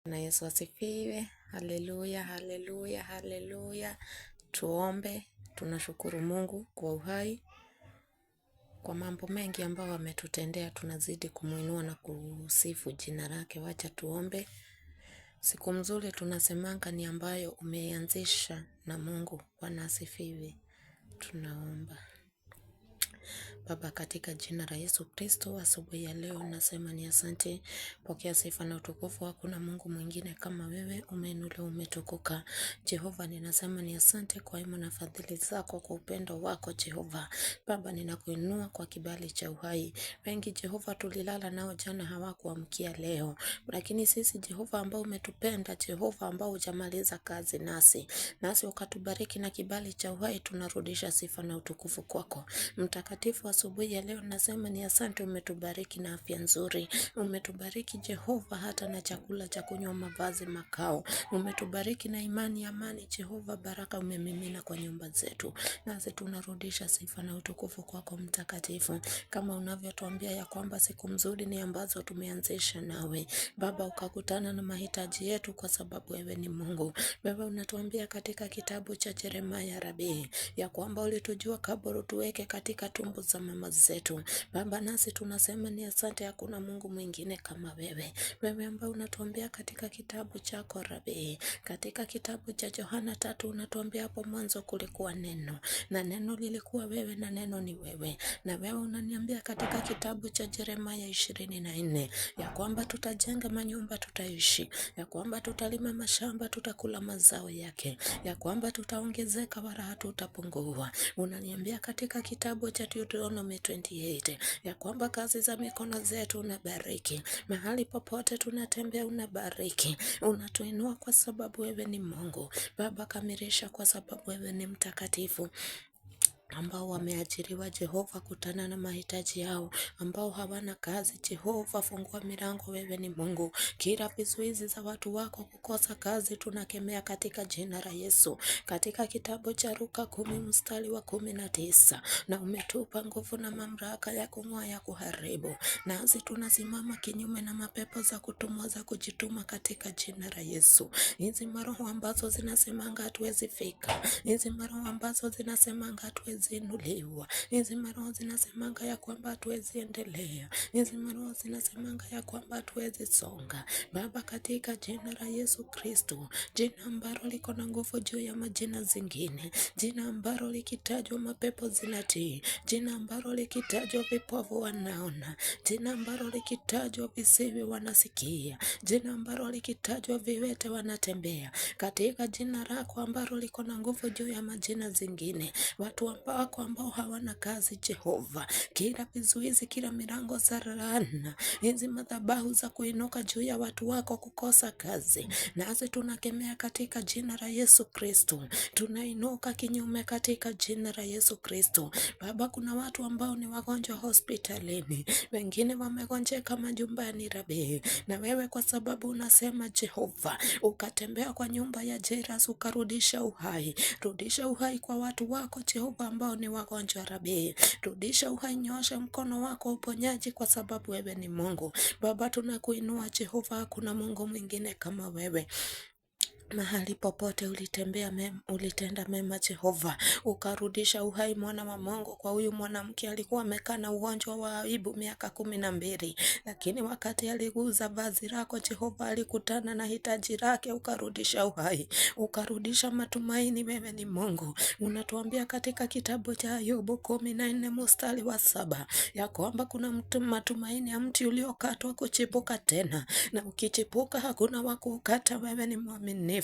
Na Yesu asifiwe. Haleluya, haleluya, haleluya. Tuombe. Tunashukuru Mungu kwa uhai, kwa mambo mengi ambayo ametutendea. Tunazidi kumuinua na kusifu jina lake. Wacha tuombe. Siku mzuri tunasemanga ni ambayo umeanzisha na Mungu. Bwana asifiwe. Tunaomba. Baba, katika jina la Yesu Kristo, asubuhi ya leo nasema ni asante. Pokea sifa na utukufu. Hakuna Mungu mwingine kama wewe. Umeinuliwa, umetukuka. Jehova, ninasema ni asante kwa wema na fadhili zako, kwa upendo wako Jehova. Baba, ninakuinua kwa kibali cha uhai. Wengi Jehova tulilala nao jana hawakuamkia leo. Lakini sisi Jehova ambao umetupenda, Jehova ambao hujamaliza kazi nasi ukatubariki na kibali cha uhai, tunarudisha sifa na utukufu kwako. Mtakatifu, asubuhi ya leo nasema ni asante. Umetubariki na afya nzuri. Umetubariki Jehova hata na chakula cha kunywa, mavazi, makao. Umetubariki na imani, amani Jehova. Baraka umemimina kwa nyumba zetu. Nasi tunarudisha sifa na utukufu kwako mtakatifu. Kama unavyotuambia ya kwamba siku mzuri ni ambazo tumeanzisha nawe. Baba, ukakutana na mahitaji yetu kwa sababu wewe ni Mungu. Baba, unatuambia katika kitabu cha Yeremia Rabii ya kwamba ulitujua kabla tuweke katika tumbo za mama zetu. Baba, nasi tunasema ni asante. Hakuna Mungu mwingine kama wewe. Wewe ambao unatuambia katika kitabu chako Rabii, katika kitabu cha Yohana 3 unatuambia hapo mwanzo kulikuwa neno, na neno lilikuwa wewe, na neno ni wewe. Na wewe unaniambia katika kitabu cha Yeremia 24 ya kwamba tutajenga manyumba, tutaishi, ya kwamba tutalima mashamba, tutakula mazao yake, ya kwamba tutaongezeka wala hatutapungua. Unaniambia katika kitabu cha Deuteronomy 28 ya kwamba kazi za mikono zetu unabariki. Mahali popote tunatembea unabariki. Unatuinua kwa sababu wewe ni Mungu. Baba, kamilisha kwa sababu wewe ni mtakatifu. Ambao wameajiriwa Jehova, kutana na mahitaji yao. Ambao hawana kazi Jehova, fungua milango. Wewe ni Mungu. Kila vizuizi za watu wako kukosa kazi tunakemea katika jina la Yesu. Katika kitabu cha Luka 10 mstari wa 19, na umetupa nguvu na mamlaka ya kung'oa, ya kuharibu. Nasi tunasimama kinyume na mapepo za kutumwa, za kujituma katika jina la Yesu. Hizi maroho ambazo zinasemanga hatuwezi fika. Hizi maroho ambazo zinasemanga hatuwezi inuliwa. Hizi maroho zinasemanga ya kwamba hatuwezi endelea. Hizi maroho zinasemanga ya kwamba hatuwezi songa. Baba, katika jina la Yesu Kristo, jina ambalo liko na nguvu juu ya majina zingine, jina ambalo likitajwa mapepo zinatii, jina ambalo likitajwa vipofu wanaona, jina ambalo likitajwa visiwi wanasikia, jina ambalo likitajwa viwete wanatembea. Katika jina lako ambalo liko na nguvu juu ya majina zingine, watu ambao hawana kazi Jehova, kila vizuizi, kila milango za laana, hizi madhabahu za kuinuka juu ya watu wako kukosa kazi, nasi tunakemea katika jina la Yesu Kristo. Tunainuka kinyume katika jina la Yesu Kristo. Baba, kuna watu ambao ni wagonjwa hospitalini, wengine wamegonjeka majumbani Rabii, na wewe kwa sababu unasema Jehova, ukatembea kwa nyumba ya Jairus ukarudisha uhai. Rudisha uhai kwa watu wako Jehova ambao ni wagonjwa Rabii. Rudisha uhai, nyosha mkono wako uponyaji kwa sababu wewe ni Mungu. Baba, tunakuinua Jehova, hakuna Mungu mwingine kama wewe. Mahali popote ulitenda mema Jehova, ukarudisha uhai mwana wa Mungu kwa huyu mwanamke alikuwa amekaa na ugonjwa wa aibu miaka 12, lakini wakati aliguza vazi lako Jehova, alikutana na hitaji lake, ukarudisha uhai, ukarudisha matumaini. Wewe ni Mungu. Unatuambia katika kitabu cha Ayubu 14 mstari wa 7 ya kwamba kuna matumaini ya mti uliokatwa kuchipuka tena, na ukichipuka hakuna wa kukata. Wewe ni mwaminifu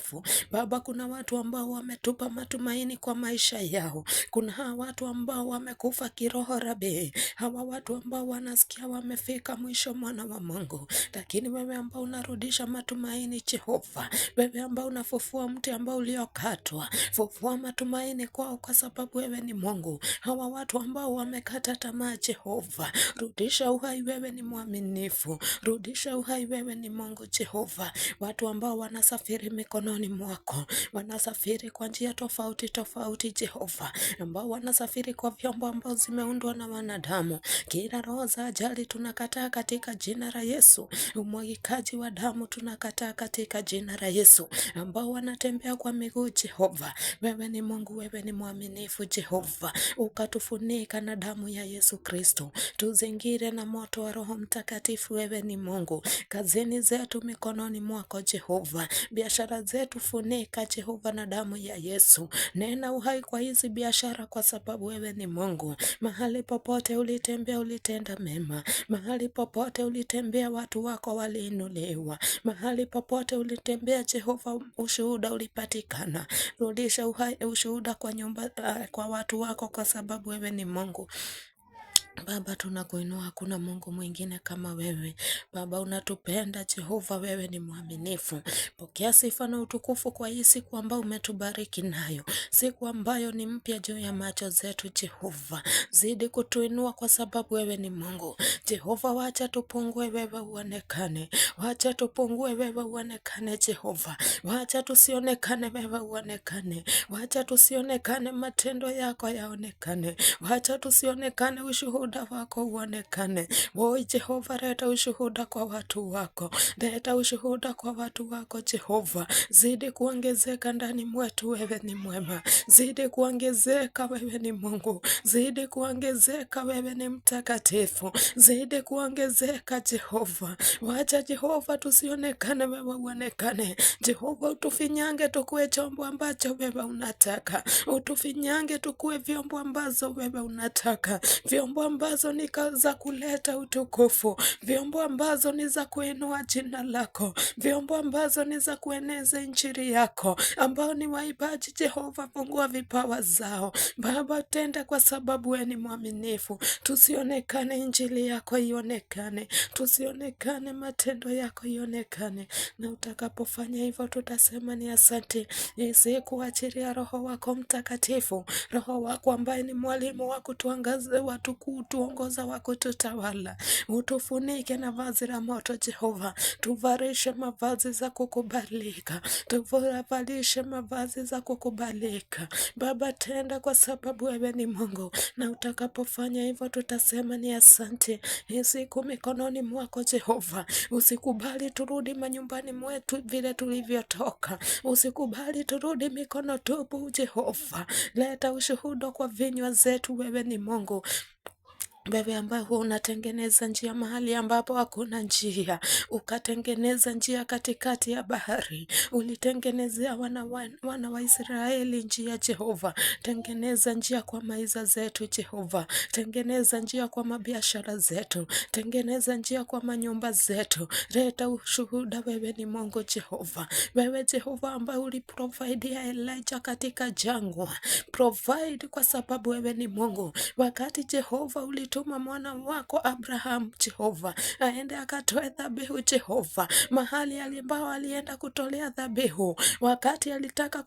Baba. Kuna watu ambao wametupa matumaini kwa maisha yao. Kuna hawa watu ambao wamekufa kiroho Rabii, hawa watu ambao wanasikia wamefika mwisho mwana wa Mungu, lakini wewe ambao unarudisha matumaini Jehova, wewe ambao unafufua mti ambao uliokatwa, fufua matumaini kwao kwa sababu wewe ni Mungu. Hawa watu ambao wamekata tamaa Jehova, rudisha uhai. Wewe ni mwaminifu, rudisha uhai. Wewe ni Mungu Jehova. Watu ambao wanasafiri mikono mikononi mwako. Wanasafiri kwa njia tofauti tofauti Jehova, ambao wanasafiri kwa vyombo ambao zimeundwa na wanadamu. Kila roho za ajali tunakataa katika jina la Yesu. Umwagikaji wa damu tunakataa katika jina la Yesu. Ambao wanatembea kwa miguu Jehova, wewe ni Mungu, wewe ni mwaminifu Jehova. Ukatufunika na damu ya Yesu Kristo, tuzingire na moto wa Roho Mtakatifu. Wewe ni Mungu. Kazini zetu mikononi mwako Jehova, biashara zetu funika Jehova na damu ya Yesu. Nena uhai kwa hizi biashara, kwa sababu wewe ni Mungu. Mahali popote ulitembea ulitenda mema, mahali popote ulitembea watu wako waliinuliwa, mahali popote ulitembea Jehova ushuhuda ulipatikana. Rudisha uhai ushuhuda kwa nyumba, kwa watu wako, kwa sababu wewe ni Mungu. Baba, tunakuinua, hakuna Mungu mwingine kama wewe. Baba, unatupenda Jehova, wewe ni mwaminifu. Pokea sifa na utukufu kwa hii siku ambayo umetubariki nayo, siku ambayo ni mpya juu ya macho zetu Jehova. Zidi kutuinua kwa sababu wewe ni Mungu. Jehova, wacha tupungue, wewe uonekane. Wacha tupungue, wewe uonekane Jehova. Wacha tusionekane, wewe uonekane. Wacha tusionekane, matendo yako yaonekane. Wacha tusionekane, ushuhuda wako uonekane. Woi Jehova, leta ushuhuda kwa watu wako. Leta ushuhuda kwa watu wako Jehova. Zidi kuongezeka ndani mwetu, wewe ni mwema. Zidi kuongezeka, wewe ni Mungu. Zidi kuongezeka, wewe ni mtakatifu. Zidi kuongezeka Jehova. Wacha Jehova tusionekane, wewe uonekane. Jehova, utufinyange tukue chombo ambacho wewe unataka. Utufinyange tukue vyombo ambazo wewe unataka. Vyombo ambazo ni za kuleta utukufu. Vyombo ambazo ni za kuinua jina lako. Vyombo ambazo ni za kueneza injili yako. Ambao ni waibaji Jehova, fungua vipawa zao. Baba, tenda kwa sababu wewe ni mwaminifu. Tusionekane, injili yako ionekane. Tusionekane, matendo yako ionekane. Na utakapofanya hivyo tutasema ni asante. Nisikuachilia Roho wako Mtakatifu. Roho wako ambaye ni mwalimu wa kutuangaza, watu kutuongoza, wa kututawala. Utufunike na vazi la moto Jehova. Tuvarishe mavazi za kukubalika. Tuvalishe mavazi za kukubalika. Baba, tenda kwa sababu wewe ni Mungu. Na utakapofanya hivyo tutasema ni asante. Siku mikononi mwako Jehova. Usikubali turudi manyumbani mwetu vile tulivyotoka. Usikubali turudi mikono tupu Jehova. Leta ushuhuda kwa vinywa zetu, wewe ni Mungu. Wewe ambaye unatengeneza njia mahali ambapo hakuna njia. Ukatengeneza njia katikati ya bahari. Ulitengenezea wana wa Israeli njia Jehova. Tengeneza njia kwa maisha zetu Jehova. Tengeneza njia kwa mabiashara zetu. Tengeneza njia kwa manyumba zetu. Leta ushuhuda, wewe ni Mungu Jehova. Wewe Jehova ambaye uliprovide Elijah katika jangwa. Provide kwa sababu wewe ni Mungu. Wakati Jehova tuma mwana wako Abraham Jehova aende akatoe dhabihu Jehova, mahali ambao alienda kutolea dhabihu, wakati alitaka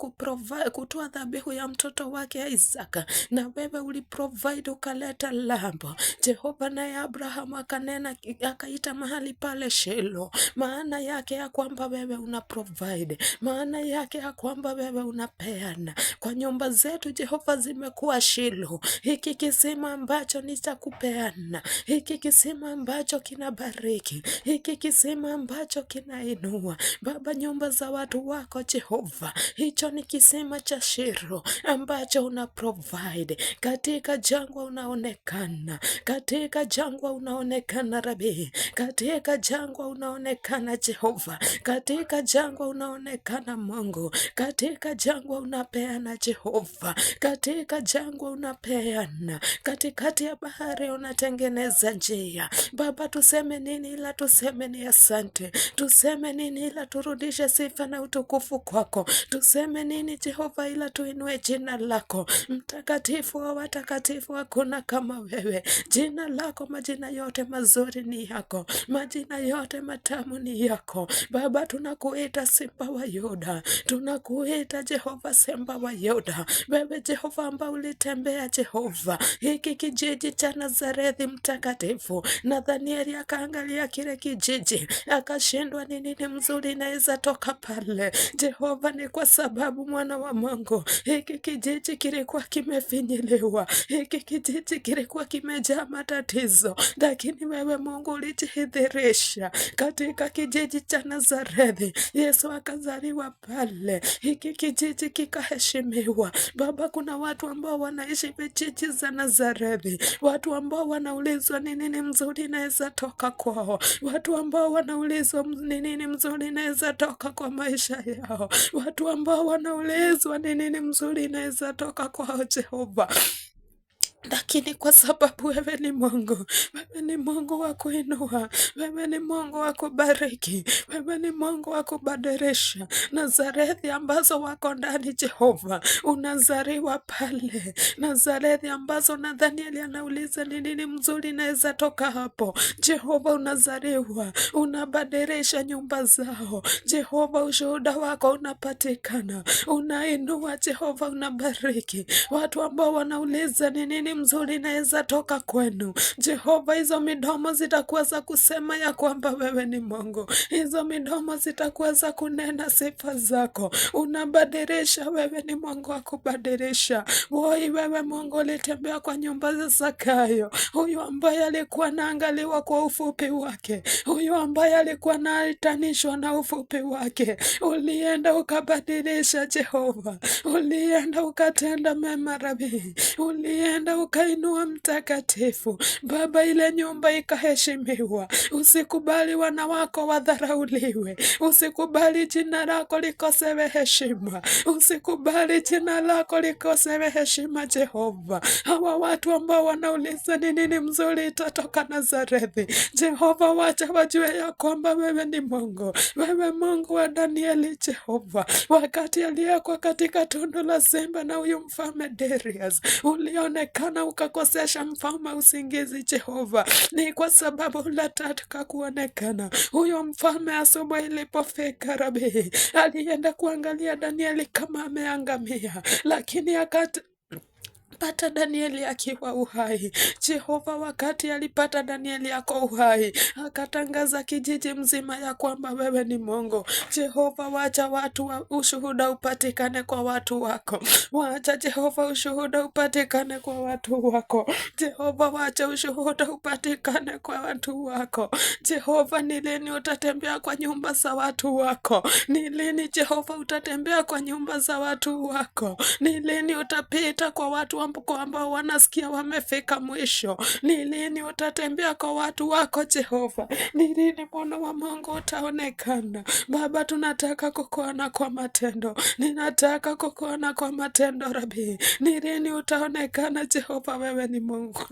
kutoa dhabihu ya mtoto wake Isaka, na wewe uliprovide ukaleta lambo Jehova, naye Abraham akanena, akaita mahali pale Shilo. Maana yake ya kwamba wewe una provide, maana yake ya kwamba wewe unapeana. Kwa nyumba zetu Jehova zimekuwa Shilo, hiki kisima ambacho ni cha kupeana, hiki kisima ambacho kinabariki, hiki kisima ambacho kinainua. Baba, nyumba za watu wako Jehova, hicho ni kisima cha Shilo ambacho una provide. Katika jangwa unaonekana, katika jangwa unaonekana Rabi, katika jangwa unaonekana Jehova, katika jangwa unaonekana Mungu, katika jangwa unapeana Jehova, katika jangwa unapeana, katikati ya bahari unatengeneza njia. Baba, tuseme nini ila tuseme ni asante. Tuseme nini ila turudishe sifa na utukufu kwako. Tuseme nini Jehova ila tuinue jina lako. Mtakatifu wa watakatifu, hakuna kama wewe. Jina lako, majina yote mazuri ni yako, majina yote matamu ni yako. Baba, tunakuita Simba wa Yuda, tunakuita Jehova Simba wa Yuda. Wewe Jehova ambao ulitembea Jehova hiki kijiji cha Nazarethi mtakatifu. Nathanieli akaangalia kile kijiji, akashindwa ni nini mzuri inaweza toka pale. Jehova, ni kwa sababu mwana wa Mungu, hiki kijiji kilikuwa kimefinyiliwa, hiki kijiji kilikuwa kimejaa matatizo, lakini wewe Mungu ulijidhihirisha katika kijiji cha Nazarethi. Yesu akazaliwa pale, hiki kijiji kikaheshimiwa. Baba, kuna watu ambao wanaishi vijiji za Nazarethi, watu ambao wanaulizwa ni nini mzuri inaweza toka kwao, watu ambao wanaulizwa ni nini mzuri inaweza toka kwa maisha yao, watu ambao wanaulizwa ni nini mzuri inaweza toka kwao, Jehova. Lakini kwa sababu wewe ni Mungu, wewe ni Mungu wa kuinua, wewe ni Mungu wa kubariki, wewe ni Mungu wa kubadilisha. Nazarethi ambazo wako ndani, Jehova, unazaliwa pale. Nazarethi ambazo Nathanieli anauliza ni nini mzuri inaweza toka hapo, Jehova, unazaliwa, unabadilisha nyumba zao. Jehova, ushuhuda wako unapatikana, unainua, Jehova, unabariki watu ambao wanauliza ni nini mzuri inaweza toka kwenu. Jehova, hizo midomo zitakuwa za kusema ya kwamba wewe ni Mungu. Hizo midomo zitakuwa za kunena sifa zako. Unabadilisha, wewe ni Mungu wa kubadilisha. Woi, wewe Mungu ulitembea kwa nyumba za Zakayo, huyu ambaye alikuwa naangaliwa kwa ufupi wake, huyu ambaye alikuwa naitanishwa na ufupi wake. Ulienda ukabadilisha, Jehova, ulienda ukatenda mema, Rabi, ulienda ukainua mtakatifu. Baba, ile nyumba ikaheshimiwa. Usikubali wana wako wadharauliwe, usikubali jina lako likosewe heshima, usikubali jina lako likosewe heshima, Jehova. Hawa watu ambao wanauliza ni nini mzuri itatoka Nazarethi, Jehova, wacha wajue ya kwamba wewe ni Mungu, wewe Mungu wa Danieli, Jehova. Wakati aliyekuwa katika tundu la simba na huyu mfalme Darius, ulionekana ukakosesha mfalme usingizi, Jehova. Ni kwa sababu unataka kuonekana. Huyo mfalme asubuhi ilipofika, Rabi, alienda kuangalia Danieli kama ameangamia, lakini pata Danieli akiwa uhai. Jehova, wakati alipata Danieli ako uhai, akatangaza kijiji mzima ya kwamba wewe ni Mungu. Jehova, wacha watu ushuhuda upatikane kwa watu wako. Wacha, Jehova, ushuhuda upatikane kwa watu wako. Jehova, wacha ushuhuda upatikane kwa watu wako. Jehova, ni lini utatembea kwa nyumba za watu wako? Ni lini, Jehova, utatembea kwa nyumba za watu wako? Ni lini utapita kwa watu ambao wanasikia wamefika mwisho? Ni lini utatembea kwa watu wako, Jehova? Ni lini mwana wa Mungu utaonekana? Baba, tunataka kukuona kwa matendo, ninataka kukuona kwa matendo, Rabi. Ni lini utaonekana, Jehova? Wewe ni Mungu.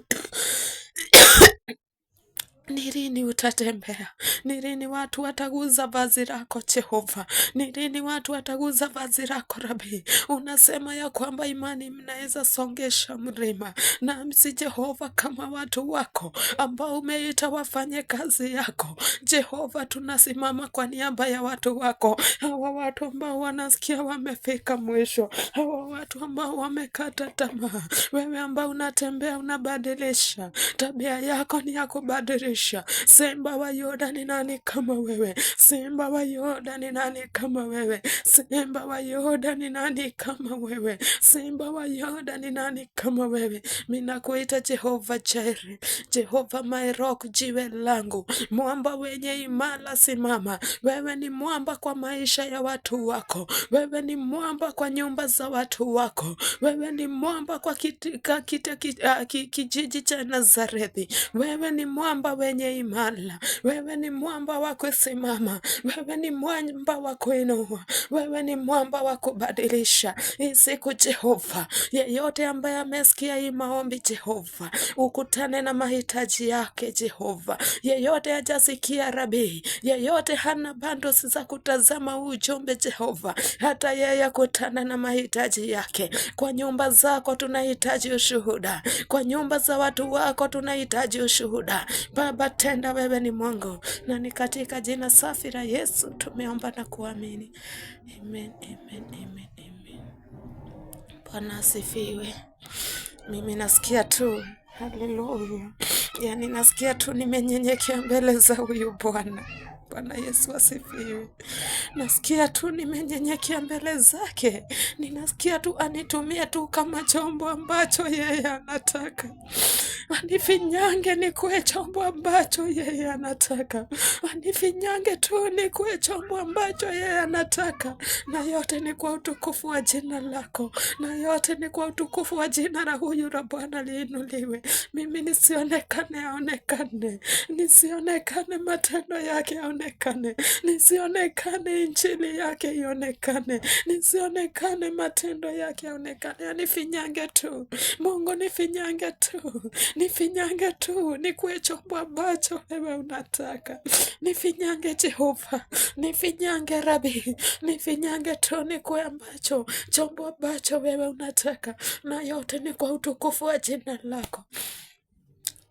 Ni lini utatembea? Ni lini watu wataguza vazi lako, Jehova? Ni lini watu wataguza vazi lako, Rabi? Unasema ya kwamba imani mnaweza songesha mlima. Na si Jehova, kama watu wako ambao umeita wafanye kazi yako, Jehova, tunasimama kwa niaba ya watu wako, hawa watu ambao wanasikia wamefika mwisho, hawa watu ambao wamekata tamaa. Wewe ambao unatembea unabadilisha, tabia yako ni ya kubadilisha. Simba wa Yuda, ni nani kama wewe? Simba wa Yuda, ni nani kama wewe? Simba wa Yuda, ni nani kama wewe? Simba wa Yuda, ni nani kama wewe? Minakuita Jehova Jireh, Jehova my rock, jiwe langu, mwamba wenye imara simama. Wewe ni mwamba kwa maisha ya watu wako, wewe ni mwamba kwa nyumba za watu wako, wewe ni mwamba kwa kijiji cha Nazarethi. Wewe ni mwamba wenye imara, wewe ni mwamba wa kusimama, wewe ni mwamba wa kuinua, wewe ni mwamba wa kubadilisha. Siku, Jehova, yeyote ambaye amesikia hii maombi, Jehova, ukutane na mahitaji yake, Jehova. Yeyote hajasikia, Rabi, yeyote hana bundles za kutazama ujumbe, Jehova, hata yeye kutana na mahitaji yake. Kwa nyumba zako tunahitaji ushuhuda, kwa nyumba za watu wako tunahitaji ushuhuda. Baba, tenda, wewe ni Mungu, na ni katika jina safi la Yesu tumeomba na kuamini. Amen, amen, amen, amen. Bwana asifiwe. Mimi nasikia tu Haleluya. Yani nasikia tu nimenyenyekea mbele za huyu Bwana. Bwana Yesu asifiwe. Nasikia tu nimenyenyekea mbele zake. Ninasikia tu anitumie tu kama chombo ambacho yeye anataka. Anifinyange nikuwe chombo ambacho yeye anataka. Anifinyange tu nikuwe chombo ambacho yeye anataka. Na yote ni kwa utukufu wa jina lako. Na yote ni kwa utukufu wa jina la huyu la Bwana liinuliwe. Mimi nisionekane aonekane. Nisionekane matendo yake aonekane. Nisionekane injili yake ionekane. Nisionekane matendo yake aonekane. Anifinyange tu. Mungu nifinyange tu. Nifinyange tu. Nikuwe chombo ambacho wewe unataka. Nifinyange Jehova. Nifinyange Rabi. Nifinyange tu nikuwe ambacho chombo ambacho wewe unataka. Na yote ni kwa utukufu wa jina lako.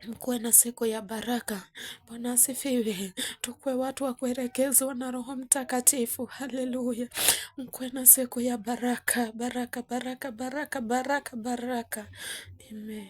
Mkuwe na siku ya baraka. Bwana asifiwe. Tukue watu wa kuelekezwa na Roho Mtakatifu. Haleluya. Mkuwe na siku ya baraka. Baraka, baraka, baraka, baraka, baraka. Amen.